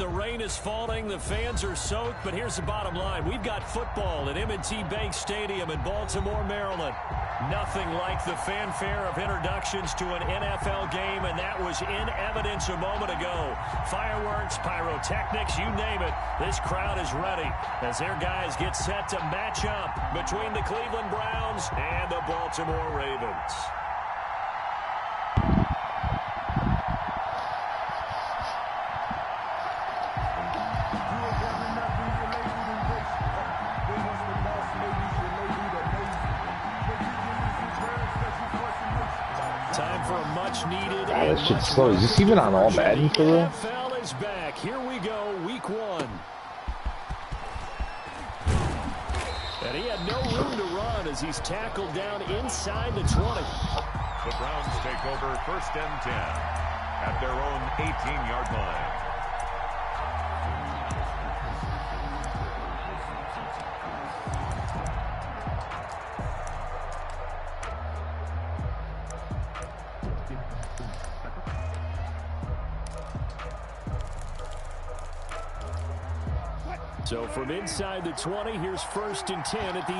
the rain is falling, the fans are soaked, but here's the bottom line. We've got football at M&T Bank Stadium in Baltimore, Maryland. Nothing like the fanfare of introductions to an NFL game, and that was in evidence a moment ago. Fireworks, pyrotechnics, you name it. This crowd is ready as their guys get set to match up between the Cleveland Browns and the Baltimore Ravens. Needed. God, that shit's slow. Is this even on all Madden for real? NFL is back. Here we go, week 1. And he had no room to run as he's tackled down inside the 20. The Browns take over 1st and 10 at their own 18-yard line. So from inside the 20, here's 1st and 10 at the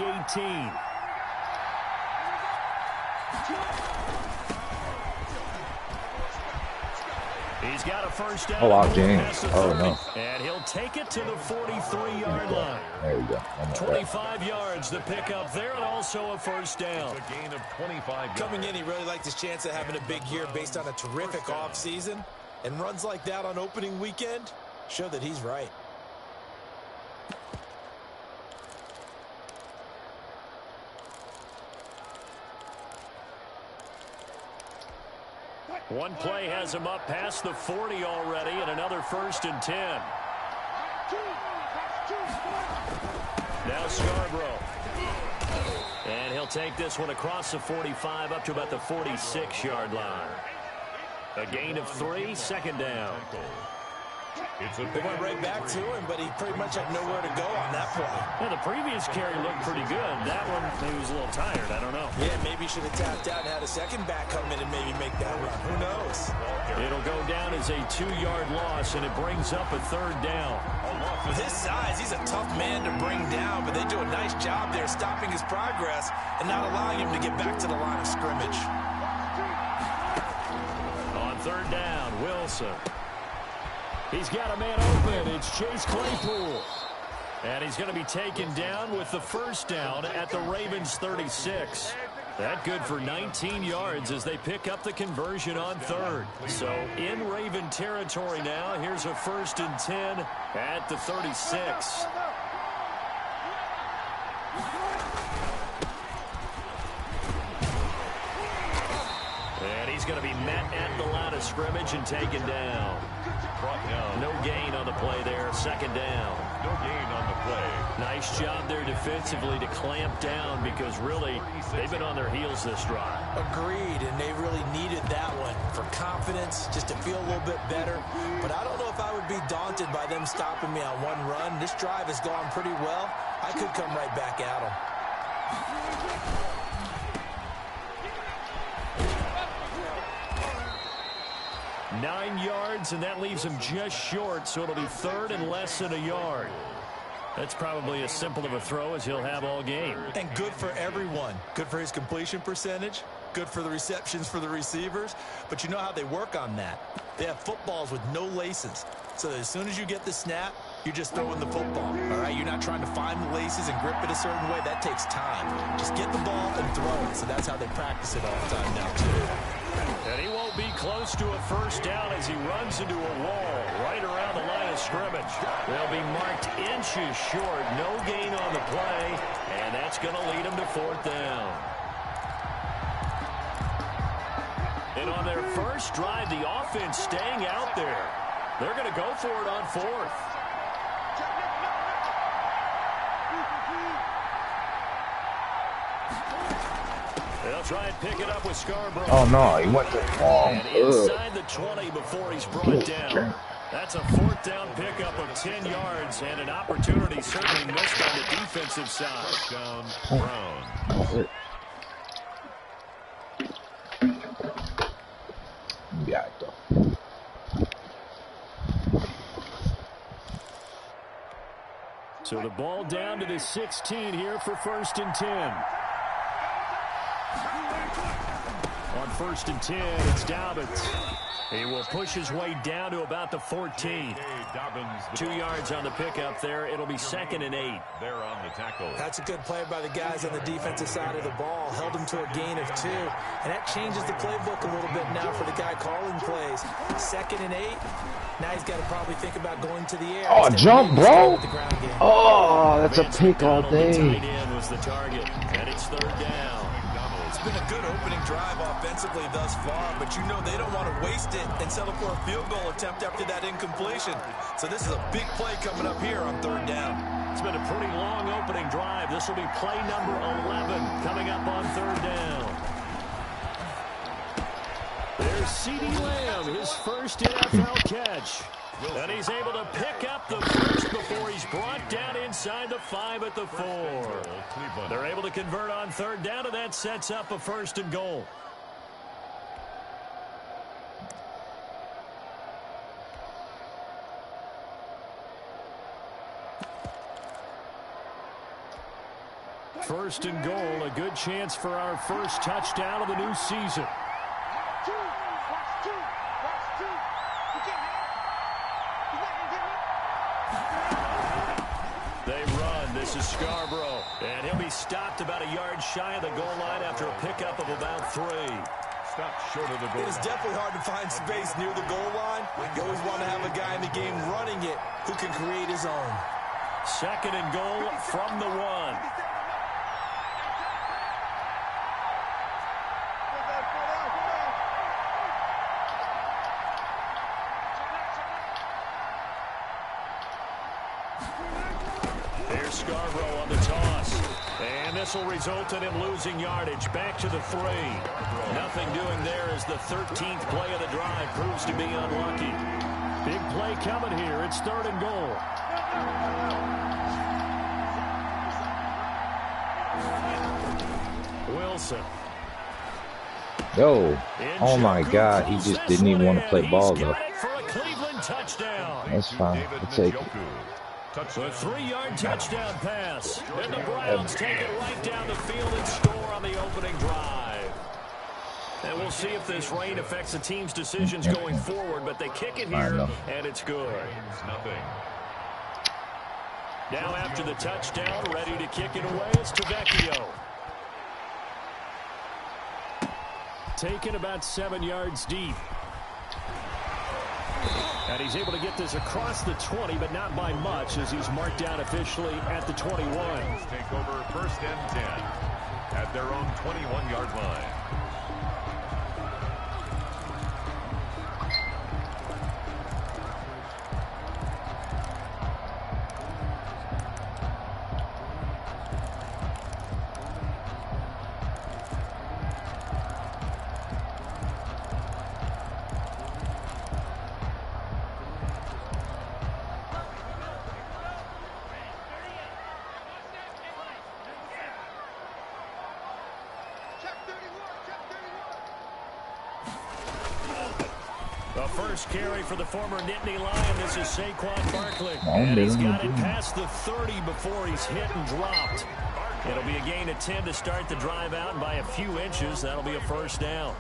18. He's got a first down. Oh, wow, James. Oh, no. And he'll take it to the 43-yard line. There you go. 25 yards the pickup there, and also a first down. A gain of 25 yards. Coming in, he really liked his chance of having a big year based on a terrific offseason. And runs like that on opening weekend show that he's right. One play has him up past the 40 already, and another 1st and 10. Now Scarborough. And he'll take this one across the 45 up to about the 46-yard line. A gain of 3, 2nd down. They went right back to him, but he pretty much had nowhere to go on that play. Yeah, the previous carry looked pretty good. That one, he was a little tired. I don't know. Yeah, maybe he should have tapped out and had a second back come in and maybe make that run. Who knows? It'll go down as a 2-yard loss, and it brings up a 3rd down. With his size, he's a tough man to bring down, but they do a nice job there stopping his progress and not allowing him to get back to the line of scrimmage. On 3rd down, Wilson. He's got a man open. It's Chase Claypool. And he's going to be taken down with the 1st down at the Ravens 36. That good for 19 yards as they pick up the conversion on 3rd. So in Raven territory now. Here's a 1st and 10 at the 36. And he's going to be met at the line of scrimmage and taken down. No gain on the play there. 2nd down. No gain on the play. Nice job there defensively to clamp down because really they've been on their heels this drive. Agreed, and they really needed that one for confidence, just to feel a little bit better. But I don't know if I would be daunted by them stopping me on one run. This drive has gone pretty well. I could come right back at them. 9 yards, and that leaves him just short, so it'll be 3rd and less than a yard. That's probably as simple of a throw as he'll have all game. And good for everyone. Good for his completion percentage. Good for the receptions for the receivers. But you know how they work on that. They have footballs with no laces. So as soon as you get the snap, you're just throwing the football. All right, you're not trying to find the laces and grip it a certain way. That takes time. Just get the ball and throw it. So that's how they practice it all the time now, too. And he won't be close to a 1st down as he runs into a wall right around the line of scrimmage. They'll be marked inches short. No gain on the play, and that's going to lead him to 4th down. And on their first drive, the offense staying out there. They're going to go for it on 4th. They'll try and pick it up with Scarborough. Oh, no, he went too long. And inside the 20 before he's brought down. That's a 4th down pickup of 10 yards and an opportunity certainly missed on the defensive side. Down Brown. So the ball down to the 16 here for 1st and 10. On 1st and 10, it's Dobbins. He will push his way down to about the 14. 2 yards on the pickup there. It'll be 2nd and 8. There on the tackle. That's a good play by the guys on the defensive side of the ball. Held him to a gain of 2. And that changes the playbook a little bit now for the guy calling plays. 2nd and 8. Now he's got to probably think about going to the air. Oh, jump, bro. Oh, that's a pick all day. Tight end was the target, and it's 3rd down. It's been a good opening drive offensively thus far, but you know they don't want to waste it and settle for a field goal attempt after that incompletion. So this is a big play coming up here on 3rd down. It's been a pretty long opening drive. This will be play number 11 coming up on 3rd down. There's CeeDee Lamb, his first NFL catch. And he's able to pick up the first before he's brought down inside the 5 at the 4. They're able to convert on 3rd down, and that sets up a 1st and goal. First and goal, a good chance for our first touchdown of the new season. They run. This is Scarborough. And he'll be stopped about a yard shy of the goal line after a pickup of about 3. Stopped short of the goal. It is definitely hard to find space near the goal line. You always want to have a guy in the game running it who can create his own. 2nd and goal from the 1. Here's Scarborough on the toss. And this will result in him losing yardage. Back to the 3. Nothing doing there as the 13th play of the drive proves to be unlucky. Big play coming here. It's 3rd and goal. Wilson. Yo, oh my God, he just didn't even want to play ball though. That's fine. I'll take it. A 3-yard touchdown pass. And the Browns take it right down the field and score on the opening drive. And we'll see if this rain affects the team's decisions going forward, but they kick it here, and it's good. Now after the touchdown, ready to kick it away is Tavecchio. Taken about 7 yards deep. And he's able to get this across the 20, but not by much, as he's marked down officially at the 21. Take over 1st and 10 at their own 21-yard line. The first carry for the former Nittany Lion. This is Saquon Barkley. And he's got it past the 30 before he's hit and dropped. It'll be a gain of 10 to start the drive out, and by a few inches, that'll be a 1st down.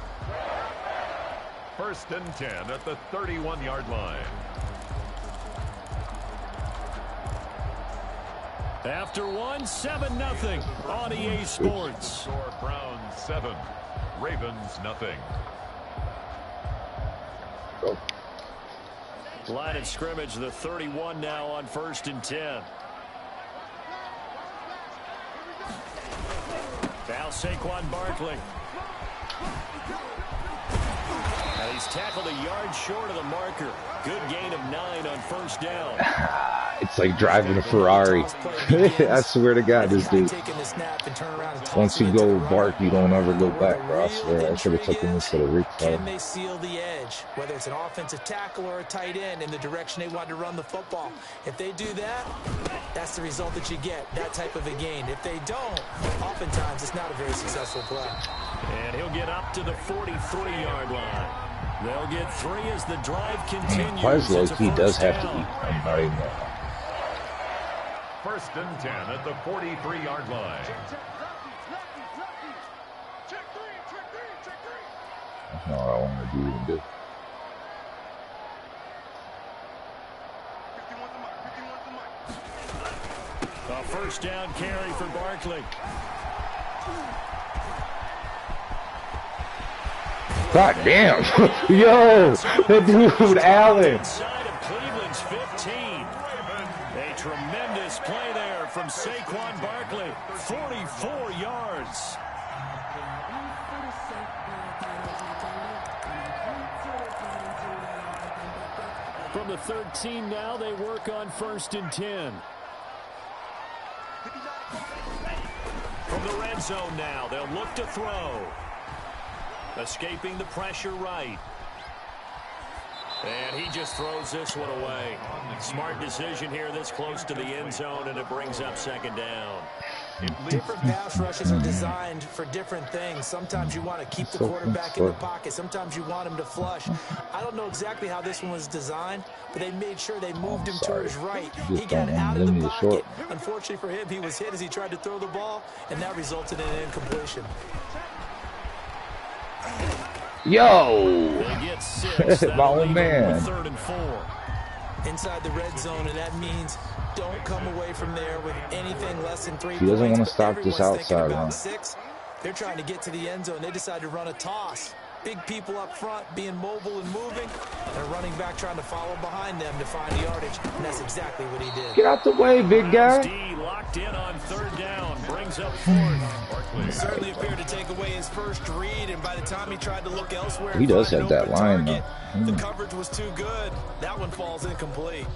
1st and 10 at the 31-yard line. After 7-0 on EA Sports. Score Browns 7, Ravens nothing. Line of scrimmage, the 31 now on 1st and 10. Now Saquon Barkley. And he's tackled a yard short of the marker. Good gain of 9 on 1st down. It's like driving a Ferrari. I swear to God, this dude. Once you go bark, you don't ever go back, bro. I swear, I should have taken this to the replay. Can they seal the edge, whether it's an offensive tackle or a tight end, in the direction they want to run the football? If they do that, that's the result that you get, that type of a gain. If they don't, oftentimes it's not a very successful play. And he'll get up to the 43-yard line. They'll get 3 as the drive continues. Quite low-key does have to eat. I'm not even first and 10 at the 43-yard line. That's not what I want to do. A first down carry for Barkley. God damn. Yo, that dude, Allen. Inside of Cleveland's 15. A tremendous play there from Saquon Barkley. 44 yards. From the 13 now, they work on first and 10. From the red zone now, they'll look to throw. Escaping the pressure right. And he just throws this one away. Smart decision here this close to the end zone, and it brings up second down. Different pass rushes are designed for different things. Sometimes you want to keep the quarterback in the pocket. Sometimes you want him to flush. I don't know exactly how this one was designed, but they made sure they moved him to his right. He got out of the pocket. Unfortunately for him, he was hit as he tried to throw the ball, and that resulted in an incompletion. Yo! They get 6. My old man. 3rd and 4. Inside the red zone, and that means don't come away from there with anything less than 3 points. He doesn't want to stop this outside run. They're trying to get to the end zone. They decide to run a toss. Big people up front being mobile and moving. And a running back trying to follow behind them to find yardage. And that's exactly what he did. Get out the way, big guy. D locked in on 3rd down. Brings up 4th. Certainly appeared to take away his first read. And by the time he tried to look elsewhere, he does have that line, though. The coverage was too good. That one falls incomplete.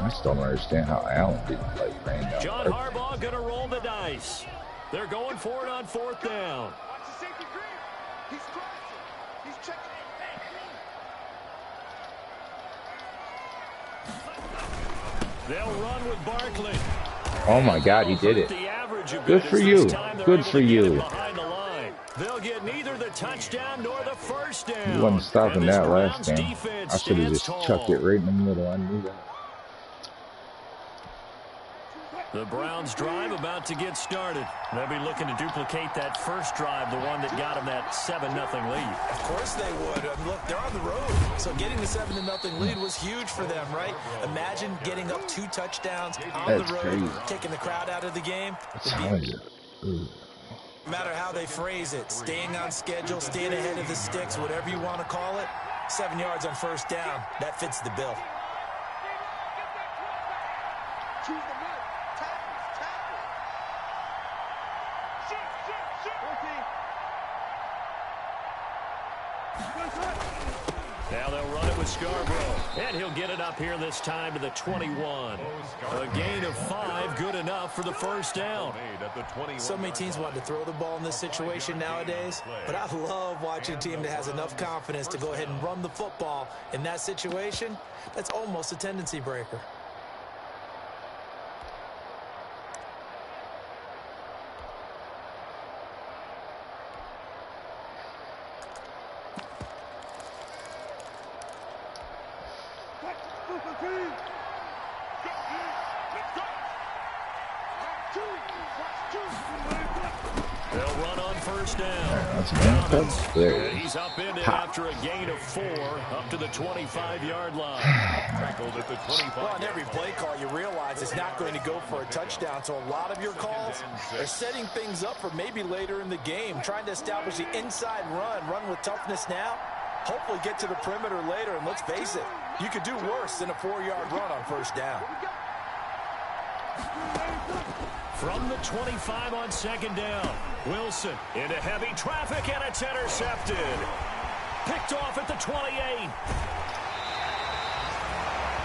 I still don't understand how Allen didn't ran down. John Harbaugh gonna roll the dice. They're going for it on 4th down. They'll run with Barkley. Oh my God, he did it. Good for you. Good for you. They'll get neither the touchdown nor the first down. He wasn't stopping that last game. I should have just chucked it right in the middle. I knew that. The Browns drive about to get started. They'll be looking to duplicate that first drive, the one that got them that 7-0 lead. Of course they would. Look, they're on the road. So getting the 7-0 lead was huge for them, right? Imagine getting up 2 touchdowns on the road, crazy. Taking the crowd out of the game. No matter how they phrase it, staying on schedule, staying ahead of the sticks, whatever you want to call it, 7 yards on first down, that fits the bill. Now they'll run it with Scarborough. And he'll get it up here this time to the 21. A gain of 5, good enough for the first down. So many teams want to throw the ball in this situation nowadays, but I love watching a team that has enough confidence to go ahead and run the football. In that situation, that's almost a tendency breaker. They'll run on first down. There. He's upended after a gain of 4 up to the 25-yard line. Tackled at the 25. Well, on every play call, you realize it's not going to go for a touchdown. So a lot of your calls are setting things up for maybe later in the game, trying to establish the inside run with toughness now. Hopefully get to the perimeter later. And let's face it, you could do worse than a 4-yard run on first down. From the 25 on second down, Wilson into heavy traffic, and it's intercepted. Picked off at the 28.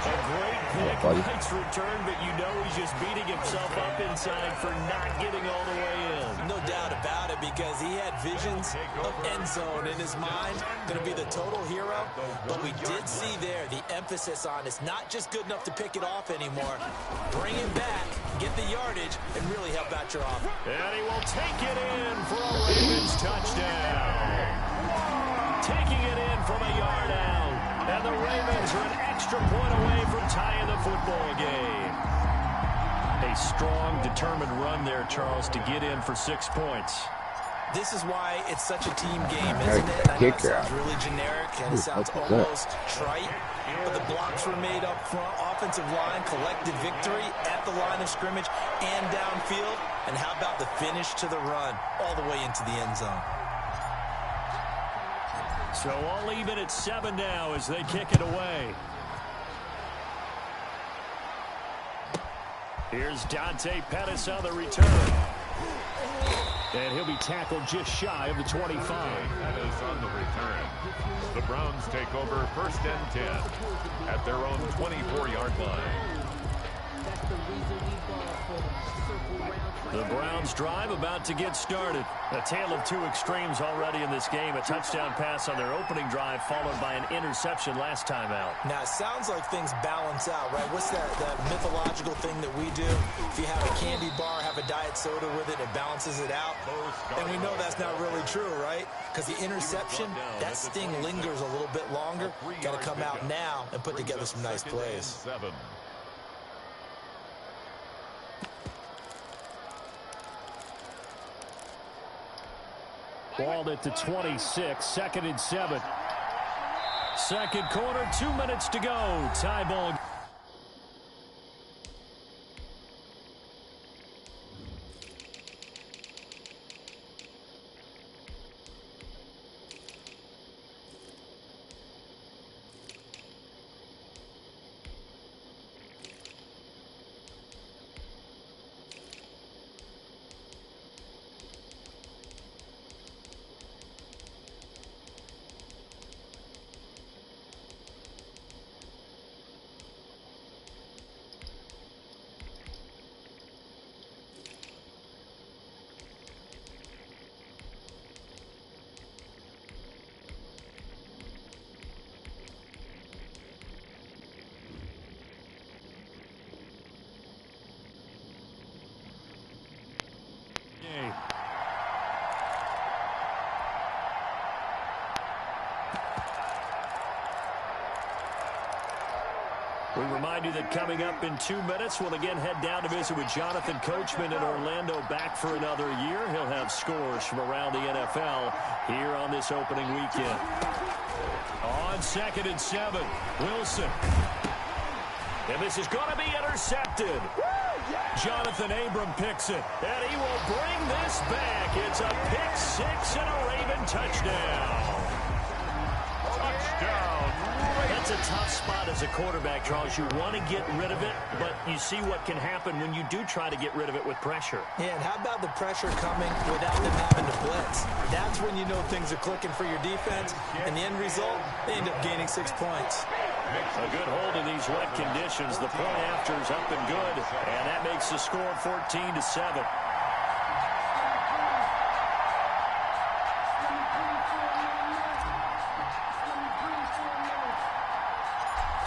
A great pick, nice return, but you know he's just beating himself up inside for not getting all the way in. No doubt about it, because he had visions of end zone in his mind. Going to be the total hero. But we did see there the emphasis on it's not just good enough to pick it off anymore. Bring it back, get the yardage, and really help out your offense. And he will take it in for a Ravens touchdown. Taking it in from a yard out. And the Ravens are an extra point away from tying the football game. A strong, determined run there, Charles, to get in for 6 points. This is why it's such a team game, isn't it? I know it sounds really generic and it sounds almost trite, but the blocks were made up front, offensive line, collective victory at the line of scrimmage and downfield. And how about the finish to the run all the way into the end zone? So all even at 7 now as they kick it away. Here's Dante Pettis on the return. And he'll be tackled just shy of the 25. Pettis on the return. The Browns take over 1st and 10 at their own 24-yard line. The Browns drive about to get started. A tale of two extremes already in this game. A touchdown pass on their opening drive followed by an interception last time out. Now, it sounds like things balance out, right? What's that mythological thing that we do? If you have a candy bar, have a diet soda with it, it balances it out. And we know that's not really true, right? Because the interception, that sting lingers a little bit longer. Got to come out now and put together some nice plays. Ball at the 26, 2nd and 7. Second quarter, 2 minutes to go. Tie ball. We remind you that coming up in 2 minutes, we'll again head down to visit with Jonathan Coachman in Orlando, back for another year. He'll have scores from around the NFL here on this opening weekend. On 2nd and 7, Wilson. And this is going to be intercepted. Jonathan Abram picks it, and he will bring this back. It's a pick six and a Raven touchdown. Touchdown. That's a tough spot as a quarterback, Charles. You want to get rid of it, but you see what can happen when you do try to get rid of it with pressure. Yeah, and how about the pressure coming without them having to blitz? That's when you know things are clicking for your defense, and the end result, they end up gaining 6 points. A good hold in these wet conditions. The point after is up and good, and that makes the score 14-7.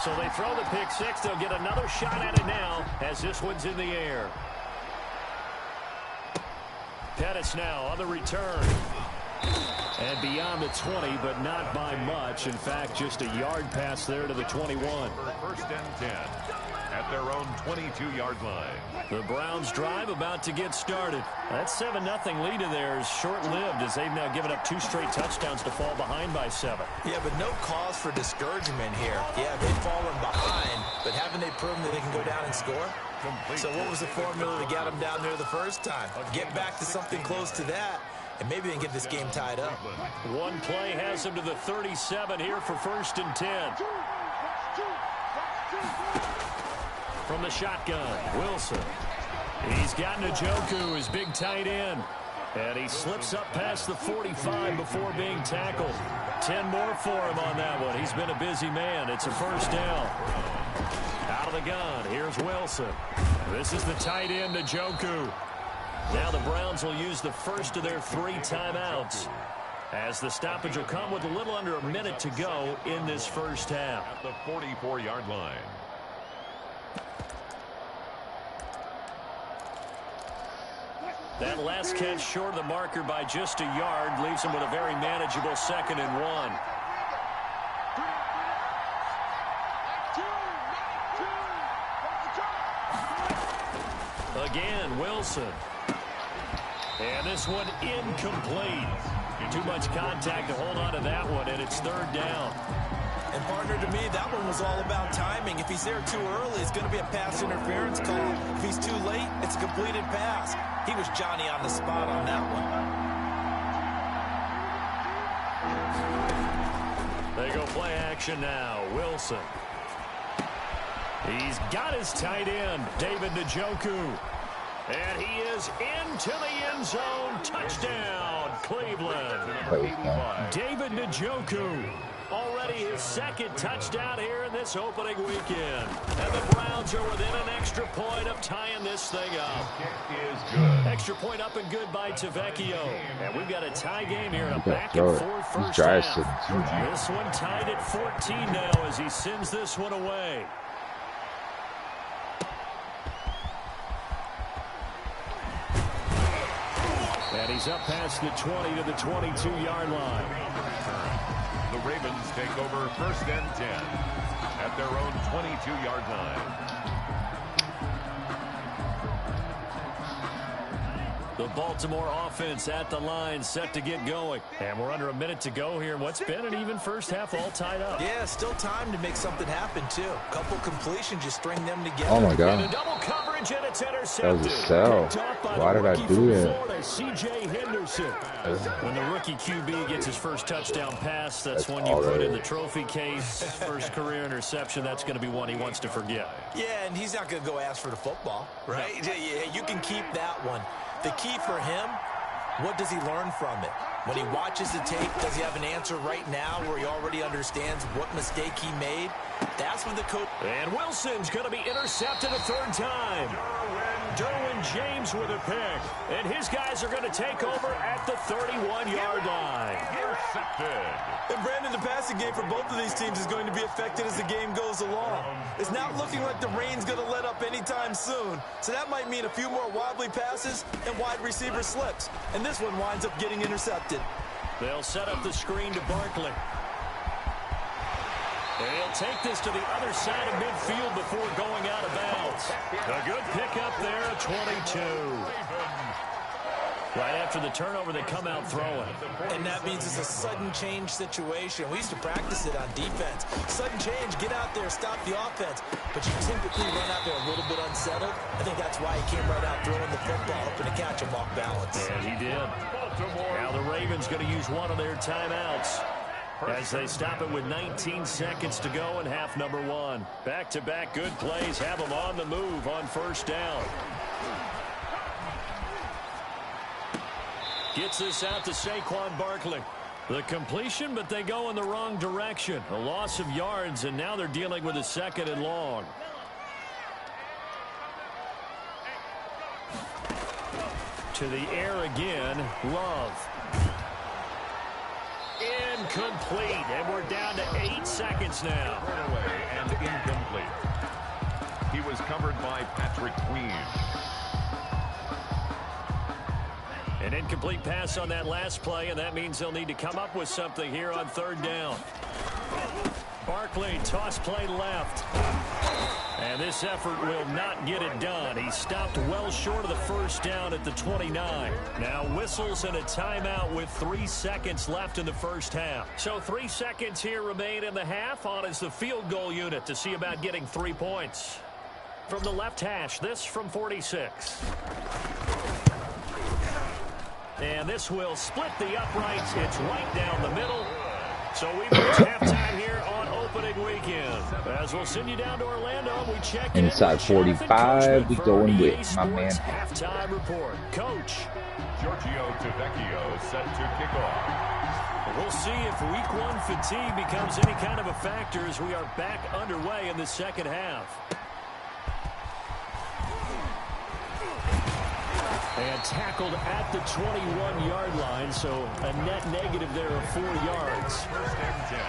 So they throw the pick six. They'll get another shot at it now as this one's in the air. Pettis now on the return. And beyond the 20, but not by much. In fact, just a yard pass there to the 21. 1st and 10 at their own 22-yard line. The Browns drive about to get started. That 7-0 lead of theirs short-lived as they've now given up 2 straight touchdowns to fall behind by 7. Yeah, but no cause for discouragement here. Yeah, they've fallen behind, but haven't they proven that they can go down and score? So what was the formula to get them down there the first time? Get back to something close to that, and maybe they can get this game tied up. One play has them to the 37 here for 1st and 10. From the shotgun, Wilson. He's got Njoku, his big tight end. And he slips up past the 45 before being tackled. 10 more for him on that one. He's been a busy man. It's a first down. Out of the gun, here's Wilson. This is the tight end, Njoku. Now the Browns will use the first of their 3 timeouts, as the stoppage will come with a little under a minute to go in this first half. At the 44-yard line. That last catch short of the marker by just a yard leaves him with a very manageable 2nd and 1. Again, Wilson. And this one incomplete. Too much contact to hold on to that one, and it's third down. And partner, to me, that one was all about timing. If he's there too early, it's going to be a pass interference call. If he's too late, it's a completed pass. He was Johnny on the spot on that one. They go play action now. Wilson. He's got his tight end, David Njoku. And he is into the end zone. Touchdown, Cleveland. David Njoku. Already his second touchdown here in this opening weekend. And the Browns are within an extra point of tying this thing up. Extra point up and good by Tavecchio. And we've got a tie game here in a back-and-forth first half. This one tied at 14 now as he sends this one away. And he's up past the 20 to the 22-yard line. The Ravens take over first and 10 at their own 22-yard line. The Baltimore offense at the line, set to get going. And we're under a minute to go here in what's been an even first half, all tied up. Yeah, still time to make something happen, too. Couple completions, just string them together. Oh, my God. And a double coverage, and it's intercepted. That was a sell. Why did I do that? C.J. Henderson. When the rookie QB gets his first touchdown pass, that's one you put in the trophy case. First career interception, that's going to be one he wants to forget. Yeah, and he's not going to go ask for the football, right? Yeah, you can keep that one. The key for him, what does he learn from it? When he watches the tape, does he have an answer right now where he already understands what mistake he made? That's when the coach... And Wilson's going to be intercepted a third time. Derwin James with a pick. And his guys are going to take over at the 31-yard line. Intercepted. And Brandon, the passing game for both of these teams is going to be affected as the game goes along. It's not looking like the rain's going to let up anytime soon. So that might mean a few more wobbly passes and wide receiver slips. And this one winds up getting intercepted. They'll set up the screen to Barkley. And he'll take this to the other side of midfield before going out of bounds. A good pickup there, 22. Right after the turnover, they come out throwing. And that means it's a sudden change situation. We used to practice it on defense. Sudden change, get out there, stop the offense. But you typically run out there a little bit unsettled. I think that's why he came right out throwing the football, hoping to catch him off balance. And he did. Now the Ravens going to use one of their timeouts as they stop it with 19 seconds to go in half number one. Back-to-back good plays have them on the move on first down. Gets this out to Saquon Barkley. The completion, but they go in the wrong direction. A loss of yards, and now they're dealing with a second and long. To the air again, Love. Incomplete, and we're down to 8 seconds now. Away and incomplete. He was covered by Patrick Queen. An incomplete pass on that last play, and that means they'll need to come up with something here on third down. Barkley, toss play left. And this effort will not get it done. He stopped well short of the first down at the 29. Now whistles and a timeout with 3 seconds left in the first half. So 3 seconds here remain in the half. On is the field goal unit to see about getting 3 points. From the left hash, this from 46. And this will split the uprights. It's right down the middle. So we've reached halftime here on opening weekend. As we'll send you down to Orlando, we check inside 45. We going with my man. Halftime report. Coach. Giorgio Tavecchio set to kick off. We'll see if week one fatigue becomes any kind of a factor as we are back underway in the second half. And tackled at the 21-yard line, so a net negative there of 4 yards. First and 10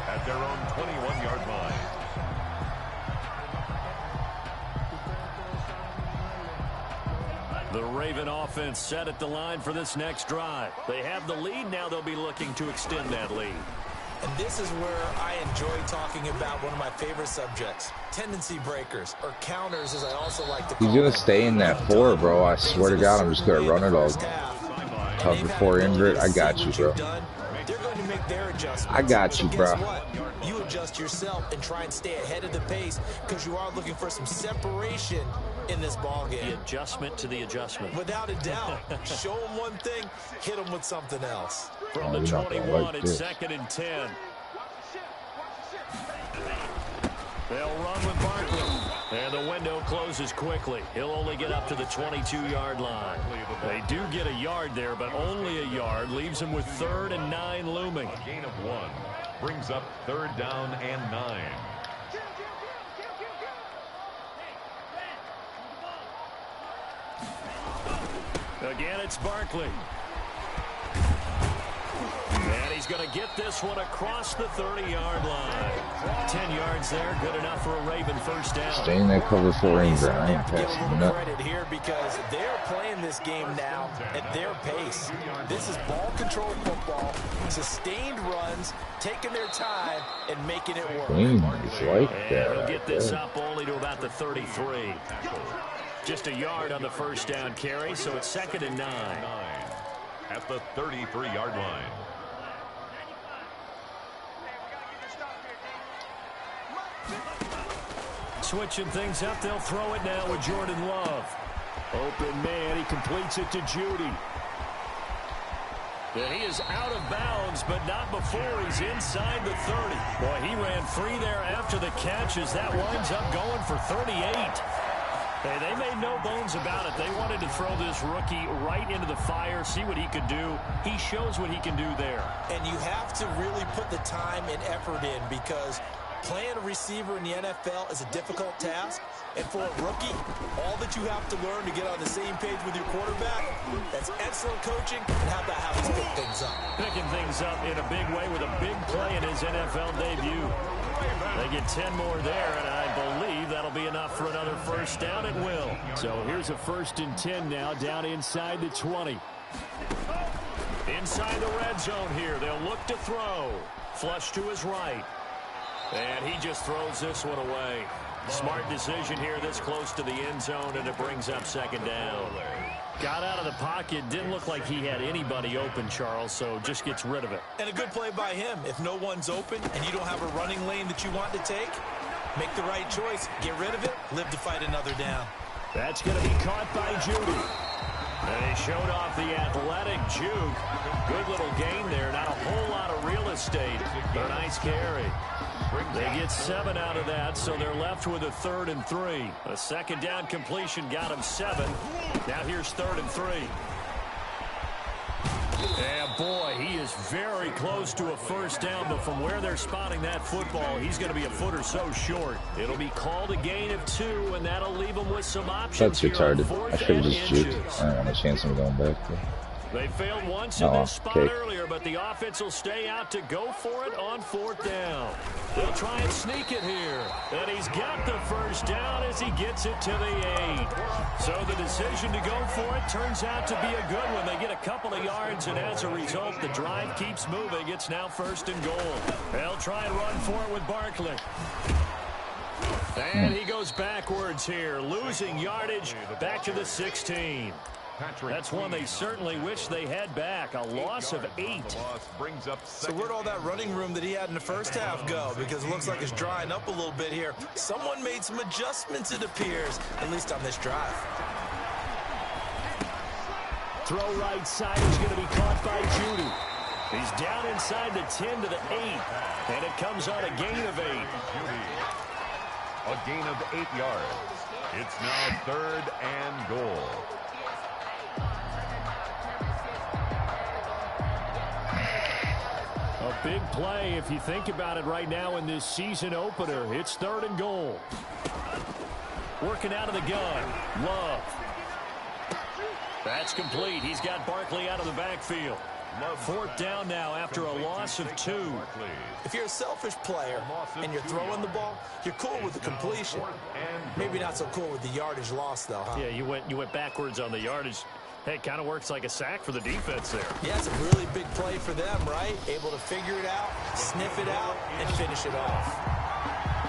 at their own 21-yard line. The Raven offense set at the line for this next drive. They have the lead. Now they'll be looking to extend that lead. And this is where I enjoy talking about one of my favorite subjects, tendency breakers, or counters as I also like to call them. He's going to stay in that 4, bro. I swear to God, I'm just going to run it all. Cover 4 injured. I got you, bro. They're going to make their adjustments. I got you, bro. You adjust yourself and try and stay ahead of the pace because you are looking for some separation in this ball game. The adjustment to the adjustment. Without a doubt. Show them one thing, hit them with something else. From the 21, it's 2nd and 10. They'll run with Barkley. And the window closes quickly. He'll only get up to the 22-yard line. They do get a yard there, but only a yard. Leaves him with 3rd and 9 looming. A gain of 1 brings up 3rd down and 9. Again, it's Barkley. And he's going to get this one across the 30-yard line. 10 yards there, good enough for a Raven first down. Stay in that cover 4 injured. I ain't passing nothing. Credit here because they're playing this game now at their pace. This is ball control football, sustained runs, taking their time and making it work. He's like that. And he'll get this up only to about the 33. Just a yard on the first down carry, so it's 2nd and 9. At the 33-yard line. Switching things up, they'll throw it now with Jordan Love. Open man, he completes it to Judy. And he is out of bounds, but not before he's inside the 30. Boy, he ran free there after the catch as that winds up going for 38. Hey, they made no bones about it. They wanted to throw this rookie right into the fire, see what he could do. He shows what he can do there. And you have to really put the time and effort in because playing a receiver in the NFL is a difficult task. And for a rookie, all that you have to learn to get on the same page with your quarterback, that's excellent coaching. And how about how he's picked things up? Picking things up in a big way with a big play in his NFL debut. They get 10 more there, and I believe that'll be enough for another first down at will. So here's a 1st and 10 now, down inside the 20. Inside the red zone here, they'll look to throw. Flush to his right. And he just throws this one away. Smart decision here this close to the end zone, and it brings up 2nd down. Got out of the pocket, didn't look like he had anybody open, Charles, so just gets rid of it. And a good play by him. If no one's open and you don't have a running lane that you want to take, make the right choice. Get rid of it, live to fight another down. That's going to be caught by Judy. And he showed off the athletic juke. Good little gain there. Not a whole lot of real estate, but a nice carry. They get 7 out of that, so they're left with a 3rd and 3. A 2nd down completion got him 7. Now here's 3rd and 3. And boy, he is very close to a first down, but from where they're spotting that football, he's going to be a foot or so short. It'll be called a gain of 2, and that'll leave him with some options. That's retarded. I should have just juked. I don't want a chance of going back there. They failed once in this spot earlier, but the offense will stay out to go for it on 4th down. They'll try and sneak it here. And he's got the first down as he gets it to the 8. So the decision to go for it turns out to be a good one. They get a couple of yards, and as a result, the drive keeps moving. It's now 1st and goal. They'll try and run for it with Barkley. And he goes backwards here, losing yardage back to the 16. That's one they certainly wish they had back. A loss of 8. So where'd all that running room that he had in the first half go? Because it looks like it's drying up a little bit here. Someone made some adjustments, it appears, at least on this drive. Throw right side is going to be caught by Judy. He's down inside the 10 to the 8. And it comes on a gain of 8. A gain of 8 yards. It's now 3rd and goal. A big play if you think about it right now in this season opener. It's 3rd and goal. Working out of the gun. Love. That's complete. He's got Barkley out of the backfield. 4th down now after a loss of 2. If you're a selfish player and you're throwing the ball, you're cool with the completion. Maybe not so cool with the yardage loss, though, huh? Yeah, you went backwards on the yardage. Hey, it kind of works like a sack for the defense there. Yeah, it's a really big play for them, right? Able to figure it out, sniff it out, and finish it off.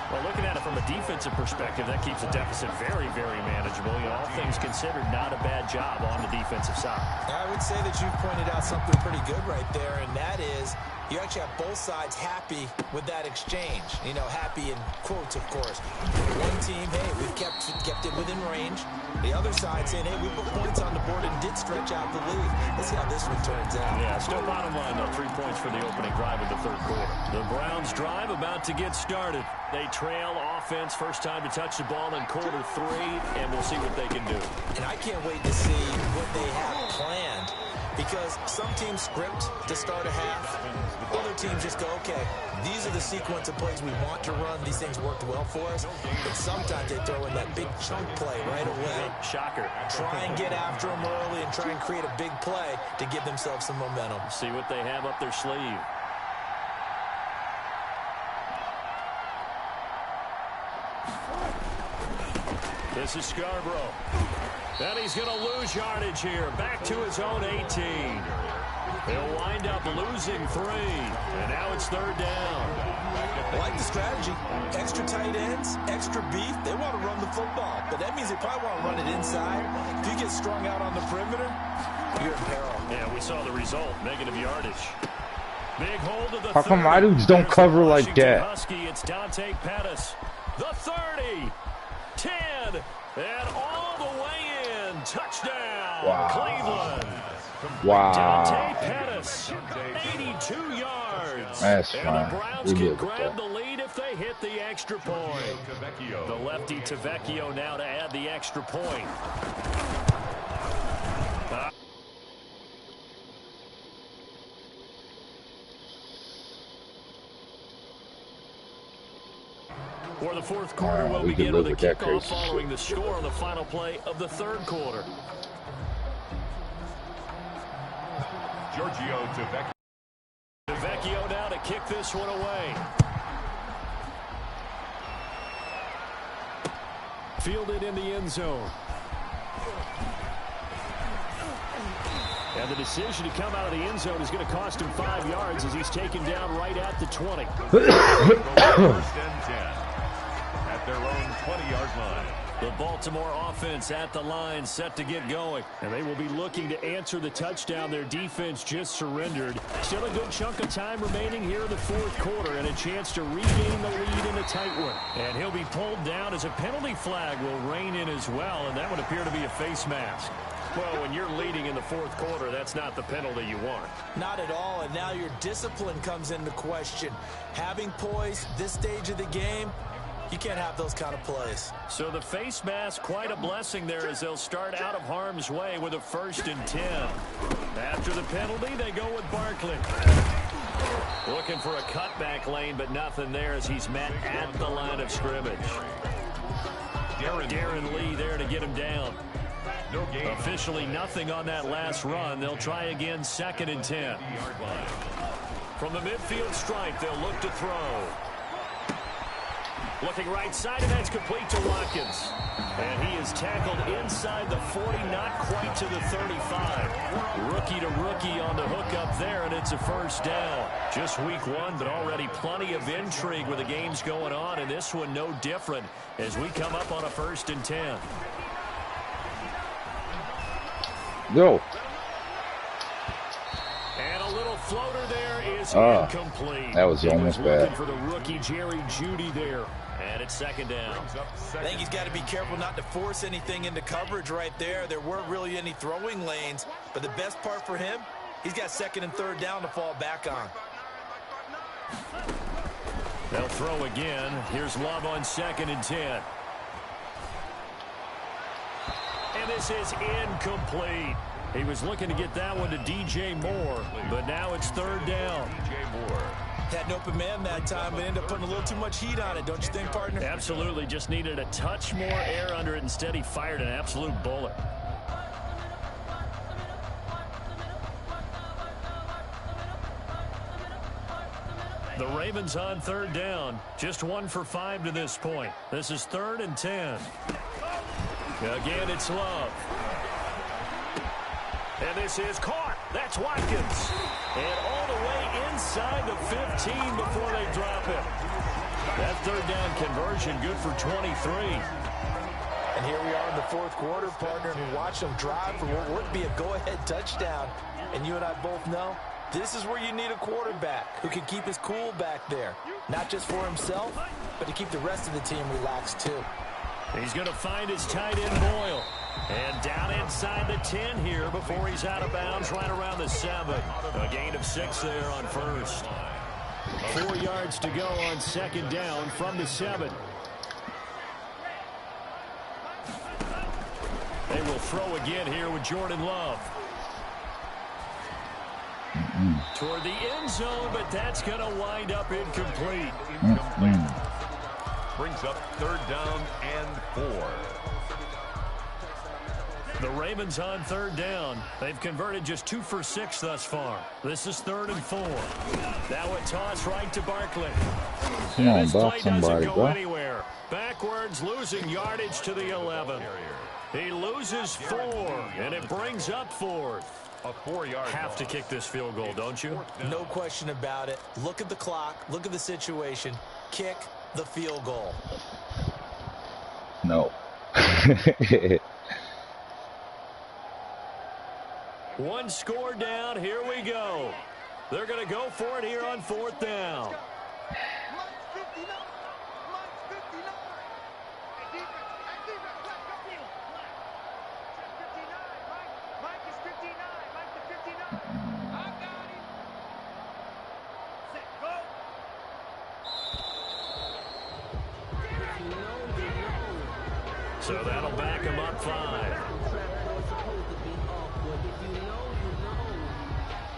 Well, looking at it from a defensive perspective, that keeps the deficit very, very manageable. You know, all things considered, not a bad job on the defensive side. I would say that you've pointed out something pretty good right there, and that is you actually have both sides happy with that exchange. You know, happy in quotes, of course. One team, hey, we've kept it within range. The other side saying, hey, we put points on the board and did stretch out the lead. Let's see how this one turns out. Yeah, still bottom line, though. 3 points for the opening drive of the third quarter. The Browns drive about to get started. They trail offense, first time to touch the ball in quarter 3, and we'll see what they can do. And I can't wait to see what they have planned, because some teams script to start a half. Other teams just go, okay, these are the sequence of plays we want to run. These things worked well for us. But sometimes they throw in that big chunk play right away. Shocker. Try and get after them early and try and create a big play to give themselves some momentum. See what they have up their sleeve. This is Scarborough. And he's going to lose yardage here. Back to his own 18. They'll wind up losing 3. And now it's third down. I like the strategy. Extra tight ends, extra beef. They want to run the football. But that means they probably want to run it inside. If you get strung out on the perimeter, you're in peril. Yeah, we saw the result. Negative yardage. Big hold of the How come my dudes don't cover like that? Husky, it's Dante Pettis. The 30. 10. And all the way in. Touchdown. Wow. Cleveland. Wow. Dante Pettis. 82 yards. That's and fine. the Browns can grab the lead if they hit the extra point. The lefty Tavecchio now to add the extra point. For the fourth quarter, we'll begin with a kickoff following the score on the final play of the third quarter. Giorgio Tavecchio. Tavecchio now to kick this one away. Fielded in the end zone. And the decision to come out of the end zone is going to cost him 5 yards as he's taken down right at the 20. First and 10 at their own 20-yard line. The Baltimore offense at the line, set to get going. And they will be looking to answer the touchdown their defense just surrendered. Still a good chunk of time remaining here in the fourth quarter and a chance to regain the lead in a tight one. And he'll be pulled down as a penalty flag will rein in as well, and that would appear to be a face mask. Well, when you're leading in the fourth quarter, that's not the penalty you want. Not at all, and now your discipline comes into question. Having poise this stage of the game, you can't have those kind of plays. So the face mask, quite a blessing there as they'll start out of harm's way with a 1st and 10. After the penalty, they go with Barkley. Looking for a cutback lane, but nothing there as he's met at the line of scrimmage. Darren Lee there to get him down. No gain. Officially nothing on that last run. They'll try again 2nd and 10. From the midfield stripe, they'll look to throw. Looking right side, and that's complete to Watkins. And he is tackled inside the 40, not quite to the 35. Rookie to rookie on the hook up there, and it's a 1st down. Just week 1, but already plenty of intrigue with the games going on, and this one no different as we come up on a 1st and 10. Go. And a little floater there is incomplete. That was almost bad. For the rookie Jerry Jeudy there. And it's 2nd down. I think he's got to be careful not to force anything into coverage right there. There weren't really any throwing lanes, but the best part for him, he's got 2nd and 3rd down to fall back on. They'll throw again. Here's Love on 2nd and 10. And this is incomplete. He was looking to get that one to DJ Moore, but now it's 3rd down. DJ Moore. Had an open man that time, but ended up putting a little too much heat on it, don't you think, partner? Absolutely. Just needed a touch more air under it. Instead, he fired an absolute bullet. The Ravens on 3rd down. Just 1 for 5 to this point. This is 3rd and 10. Again, it's Love. And this is caught. That's Watkins. And all the way inside the 15 before they drop it. That third down conversion good for 23. And here we are in the fourth quarter, partner, and we watch them drive for what would be a go-ahead touchdown. And you and I both know this is where you need a quarterback who can keep his cool back there. Not just for himself, but to keep the rest of the team relaxed too. He's going to find his tight end, Boyle. And down inside the 10 here before he's out of bounds right around the 7. A gain of 6 there on first. 4 yards to go on second down from the 7. They will throw again here with Jordan Love. Toward the end zone, but that's going to wind up incomplete. Brings up third down and 4. The Ravens on third down. They've converted just 2 for 6 thus far. This is 3rd and 4. Now a toss right to Barkley. Come on, this play somebody, doesn't go bro. anywhere. Backwards, losing yardage to the 11. He loses 4, and it brings up 4th. A 4-yard Have to kick this field goal, don't you? No question about it. Look at the clock. Look at the situation. Kick the field goal. No. One score down. Here we go. They're going to go for it here on 4th down. So that'll back him up 5.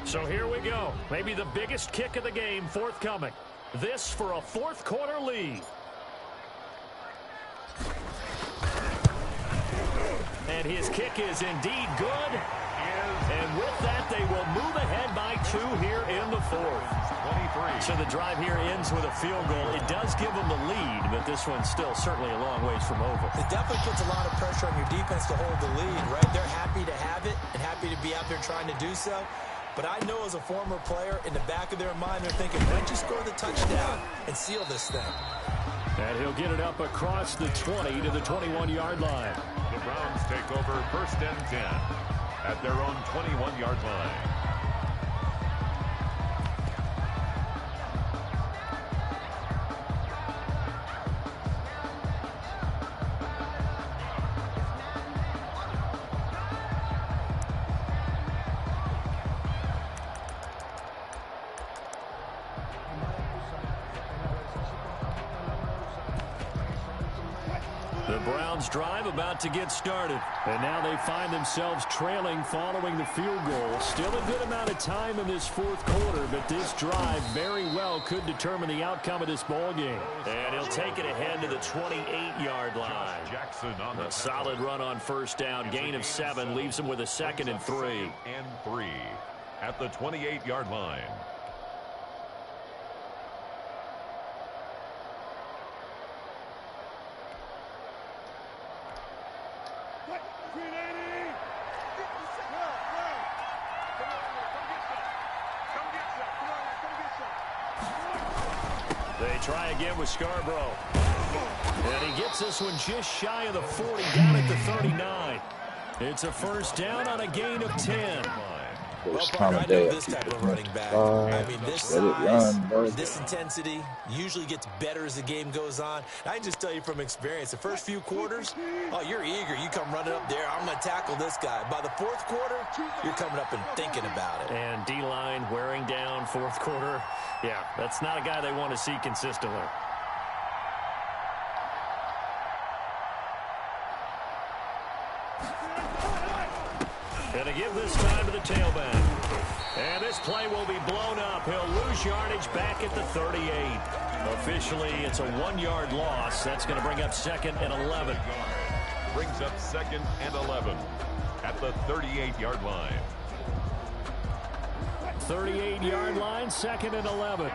So here we go. Maybe the biggest kick of the game forthcoming. This for a 4th quarter lead. And his kick is indeed good. And with that, they will move ahead by 2 here in the 4th. 23. So the drive here ends with a field goal. It does give them the lead, but this one's still certainly a long ways from over. It definitely puts a lot of pressure on your defense to hold the lead, right? They're happy to have it and happy to be out there trying to do so. But I know as a former player, in the back of their mind, they're thinking, why don't you score the touchdown and seal this thing? And he'll get it up across the 20 to the 21-yard line. The Browns take over 1st and 10 at their own 21-yard line. The Browns drive about to get started. And now they find themselves trailing following the field goal. Still a good amount of time in this 4th quarter, but this drive very well could determine the outcome of this ball game. And he'll take it ahead to the 28-yard line. Jackson on A solid run on 1st down. Gain of 7 leaves him with a 2nd and 3. And 3 at the 28-yard line. They try again with Scarborough. And he gets this one just shy of the 40, down at the 39. It's a 1st down on a gain of 10. Well, First partner, time I know of day. this type of running back. I mean, this Let it size, run, bro. this intensity usually gets better as the game goes on. I can just tell you from experience, the first few quarters, oh, you're eager. You come running up there, I'm going to tackle this guy. By the 4th quarter, you're coming up and thinking about it. And D-line wearing down 4th quarter. Yeah, that's not a guy they want to see consistently. And a give this time to the tailback. And this play will be blown up. He'll lose yardage back at the 38. Officially, it's a 1-yard loss. That's going to bring up 2nd and 11. Brings up 2nd and 11 at the 38-yard line. 38-yard line, 2nd and 11.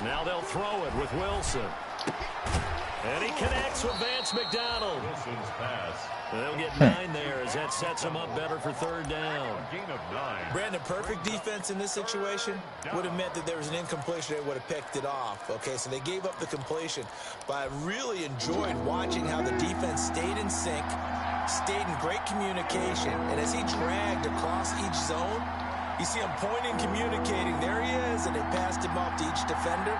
Now they'll throw it with Wilson. And he connects with Vance McDonald. Wilson's pass. They'll get 9 there as that sets them up better for 3rd down. Gain of 9. Brandon, perfect defense in this situation would have meant that there was an incompletion. They would have picked it off. Okay, so they gave up the completion. But I really enjoyed watching how the defense stayed in sync, stayed in great communication. And as he dragged across each zone, you see him pointing, communicating. There he is, and they passed him off to each defender.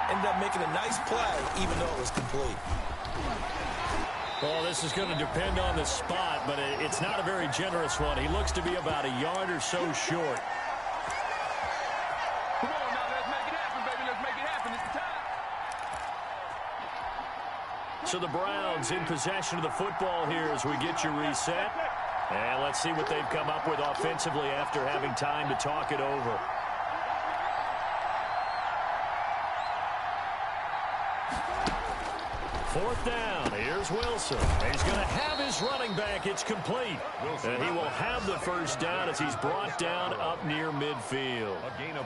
Ended up making a nice play, even though it was complete. Well, this is going to depend on the spot, but it's not a very generous one. He looks to be about a yard or so short. Come on now, let's make it happen, baby. Let's make it happen. It's the time. So the Browns in possession of the football here as we get you reset. And let's see what they've come up with offensively after having time to talk it over. Fourth down. Here's Wilson. He's going to have his running back. It's complete. And he will have the first down as he's brought down up near midfield.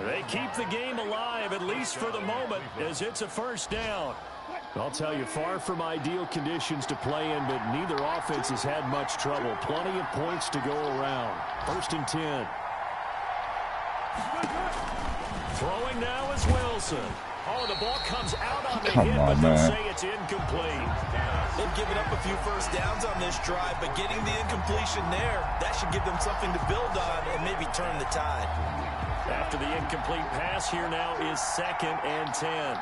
They keep the game alive, at least for the moment, as it's a first down. I'll tell you, far from ideal conditions to play in, but neither offense has had much trouble. Plenty of points to go around. 1st and 10. Throwing now is Wilson. Oh, the ball comes out on the hit, but they'll say it's incomplete. They've given up a few first downs on this drive, but getting the incompletion there, that should give them something to build on and maybe turn the tide. After the incomplete pass, here now is 2nd and 10.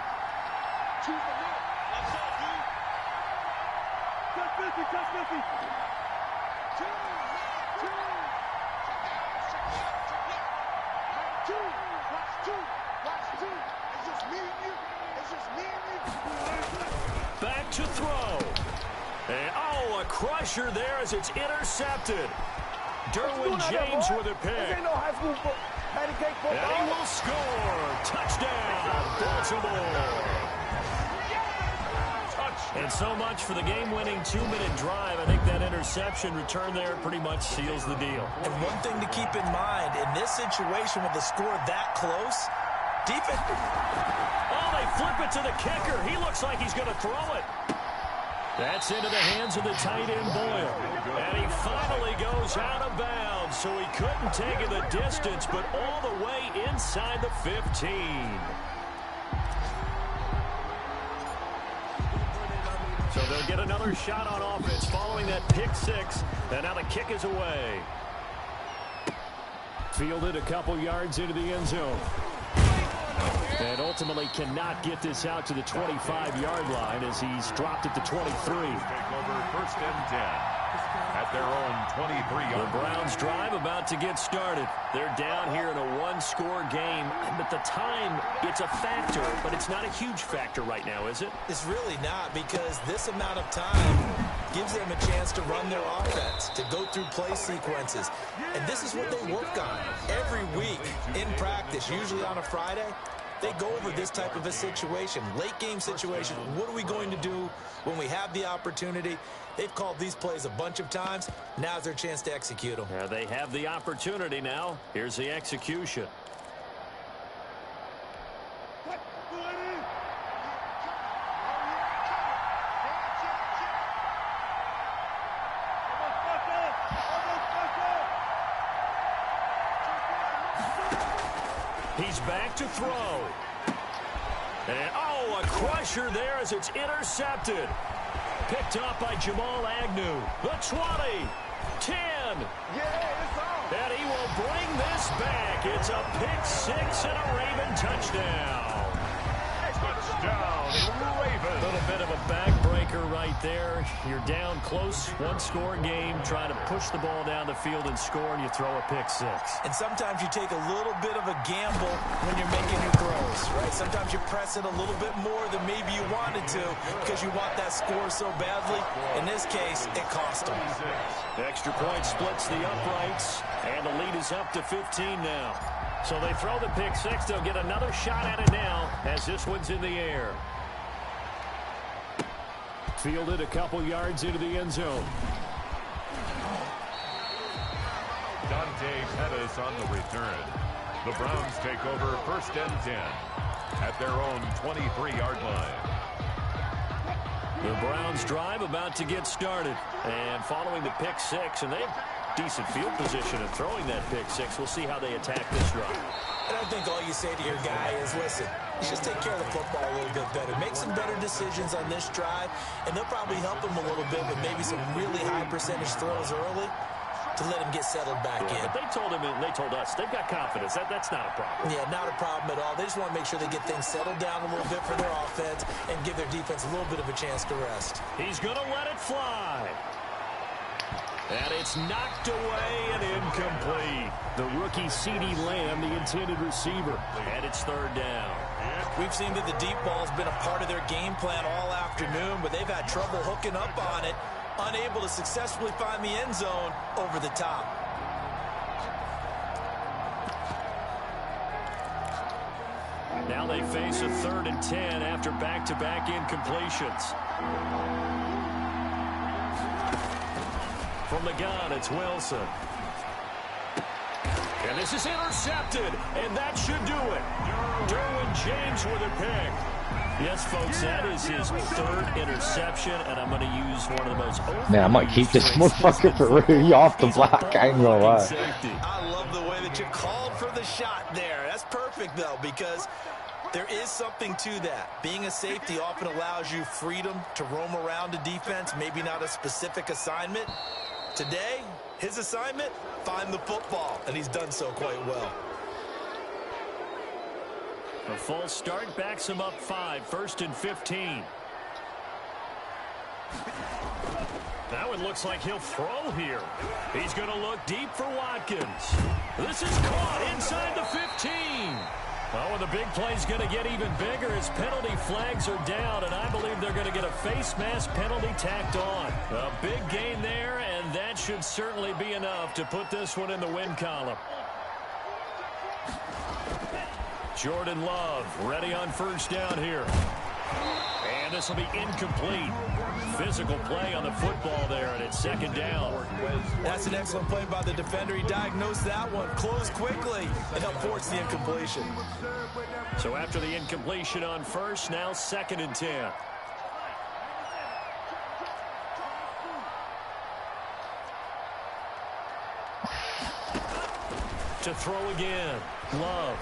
Back to throw. And, oh, a crusher there as it's intercepted. Derwin James with a pick. And he will score. Touchdown, Baltimore. And so much for the game-winning 2-minute drive. I think that interception return there pretty much seals the deal. And one thing to keep in mind, in this situation with the score that close, defense... Oh, they flip it to the kicker. He looks like he's going to throw it. That's into the hands of the tight end, Boyle. And he finally goes out of bounds, so he couldn't take it the distance, but all the way inside the 15. So they'll get another shot on offense following that pick 6, and now the kick is away. Fielded a couple yards into the end zone. And ultimately cannot get this out to the 25-yard line as he's dropped at the 23. Take over 1st and 10 at their own 23-yard line. The Browns drive about to get started. They're down here in a 1-score game. But the time, it's a factor, but it's not a huge factor right now, is it? It's really not, because this amount of time gives them a chance to run their offense, to go through play sequences. And this is what they work on every week in practice, usually on a Friday. They go over this type of a situation, late game situation. What are we going to do when we have the opportunity? They've called these plays a bunch of times. Now's their chance to execute them. They have the opportunity now. Here's the execution. He's back to throw. And, oh, a crusher there as it's intercepted. Picked up by Jamal Agnew. The 20, 10. And he will bring this back. It's a pick 6 and a Raven touchdown. Touchdown, Ravens. A little bit of a backbreaker right there. You're down close, 1-score game, trying to push the ball down the field and score, and you throw a pick 6. And sometimes you take a little bit of a gamble when you're making your throws, right? Sometimes you press it a little bit more than maybe you wanted to because you want that score so badly. In this case, it cost them. The extra point splits the uprights, and the lead is up to 15 now. So they throw the pick 6. They'll get another shot at it now as this one's in the air. Fielded a couple yards into the end zone. Dante Pettis on the return. The Browns take over first and 10 at their own 23-yard line. The Browns drive about to get started. And following the pick six, and they have decent field position and throwing that pick six. We'll see how they attack this drive. And I think all you say to your guy is, listen, just take care of the football a little bit better. Make some better decisions on this drive, and they'll probably help him a little bit with maybe some really high percentage throws early to let him get settled back in. But they told him and they told us they've got confidence. That's not a problem. Yeah, not a problem at all. They just want to make sure they get things settled down a little bit for their offense and give their defense a little bit of a chance to rest. He's going to let it fly. And it's knocked away and incomplete. The rookie CeeDee Lamb, the intended receiver. And it's third down. We've seen that the deep ball's been a part of their game plan all afternoon, but they've had trouble hooking up on it, unable to successfully find the end zone over the top. Now they face a 3rd and 10 after back-to-back incompletions. From the gun, it's Wilson. And this is intercepted, and that should do it. Derwin James with a pick. Yes, folks, that is his 3rd interception, and I'm going to use one of the most overused. Man, I might keep this motherfucker for really off the block. I ain't gonna lie. I love the way that you called for the shot there. That's perfect, though, because there is something to that. Being a safety often allows you freedom to roam around a defense, maybe not a specific assignment. Today, his assignment, find the football, and he's done so quite well. A false start backs him up 5, 1st and 15. Now it looks like he'll throw here. He's going to look deep for Watkins. This is caught inside the 15. Oh, and the big play's going to get even bigger as penalty flags are down, and I believe they're going to get a face mask penalty tacked on. A big gain there, and that should certainly be enough to put this one in the win column. Jordan Love ready on first down here. And this will be incomplete. Physical play on the football there, and it's 2nd down. That's an excellent play by the defender. He diagnosed that one, closed quickly, and helped force the incompletion. So after the incompletion on first, now 2nd and 10. To throw again, Love.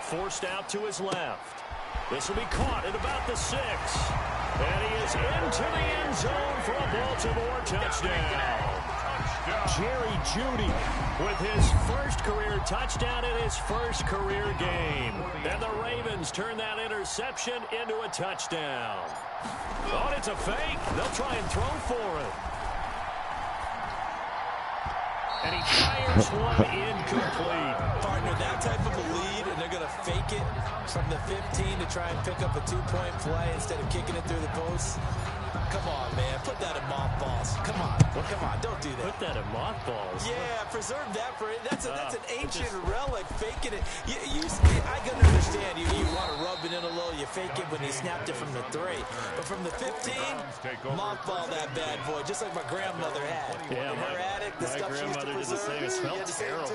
Forced out to his left. This will be caught at about the 6. And he is into the end zone for a Baltimore touchdown. Jerry Jeudy with his first career touchdown in his first career game. And the Ravens turn that interception into a touchdown. Oh, it's a fake. They'll try and throw for it. And he fires one incomplete. Partner, that type of a lead, and they're going to fake it from the 15 to try and pick up a 2-point play instead of kicking it through the post. Come on, man. Put that in mothballs. Come on. Come on. Don't do that. Put that in mothballs. Yeah, preserve that for it. That's an ancient relic. Faking it. I can understand you want to rub it in a little. You fake it when you snapped it from the 3. But from the 15, mothball that bad boy, just like my grandmother had. Yeah, in her attic, the stuff she used to preserve. It smells terrible.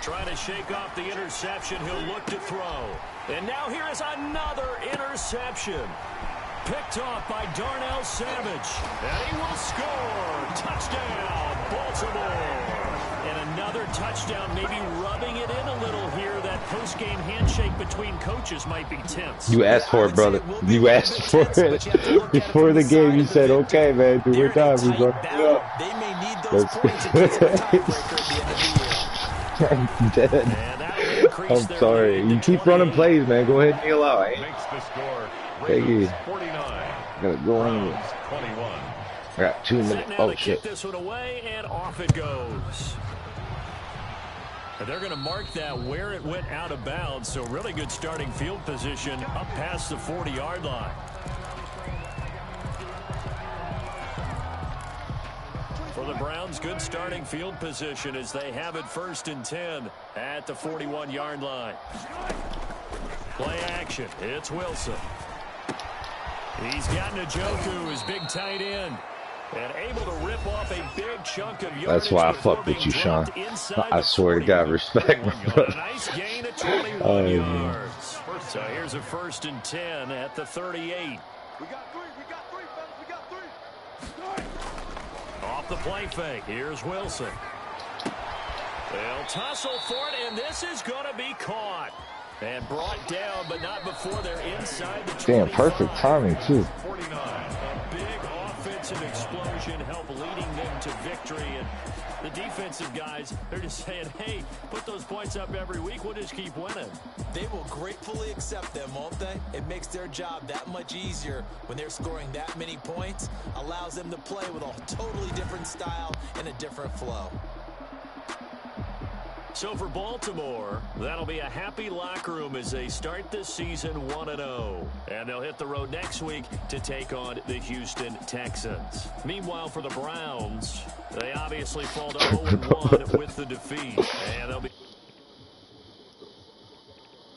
Trying to shake off the interception. He'll look to throw. And now here is another interception. Picked off by Darnell Savage. And he will score. Touchdown, Baltimore. And another touchdown, maybe rubbing it in a little here. That post-game handshake between coaches might be tense. You asked for it, brother. You asked for it. Before the game, you said, okay, man, do your time, bro. They may need those points in case of a tiebreaker at the end of the year. I'm dead. I'm sorry. You keep running plays, man. Go ahead and kneel out. Makes the score. Thank you. 49. Gotta go on. 21. I got 2 minutes. Oh, shit. Kick this one away, and off it goes. And they're going to mark that where it went out of bounds. So really good starting field position up past the 40-yard line. For the Browns, good starting field position as they have it 1st and 10 at the 41-yard line. Play action. It's Wilson. He's got Njoku, his big tight end. And able to rip off a big chunk of yardage. That's why I fuck with you, Sean. I swear to God, respect my brother. A nice gain of 21 yards. So here's a 1st and 10 at the 38. We got three, fellas, we got three. Off the play fake, here's Wilson. They'll tussle for it, and this is going to be caught. And brought down, but not before they're inside the 25. Damn, perfect timing, too. 49. A big offensive explosion helped leading them to victory. And the defensive guys, they're just saying, hey, put those points up every week. We'll just keep winning. They will gratefully accept them, won't they? It makes their job that much easier when they're scoring that many points. Allows them to play with a totally different style and a different flow. So for Baltimore, that'll be a happy locker room as they start this season 1-0. And they'll hit the road next week to take on the Houston Texans. Meanwhile, for the Browns, they obviously fall to 0-1 with the defeat. And they'll be...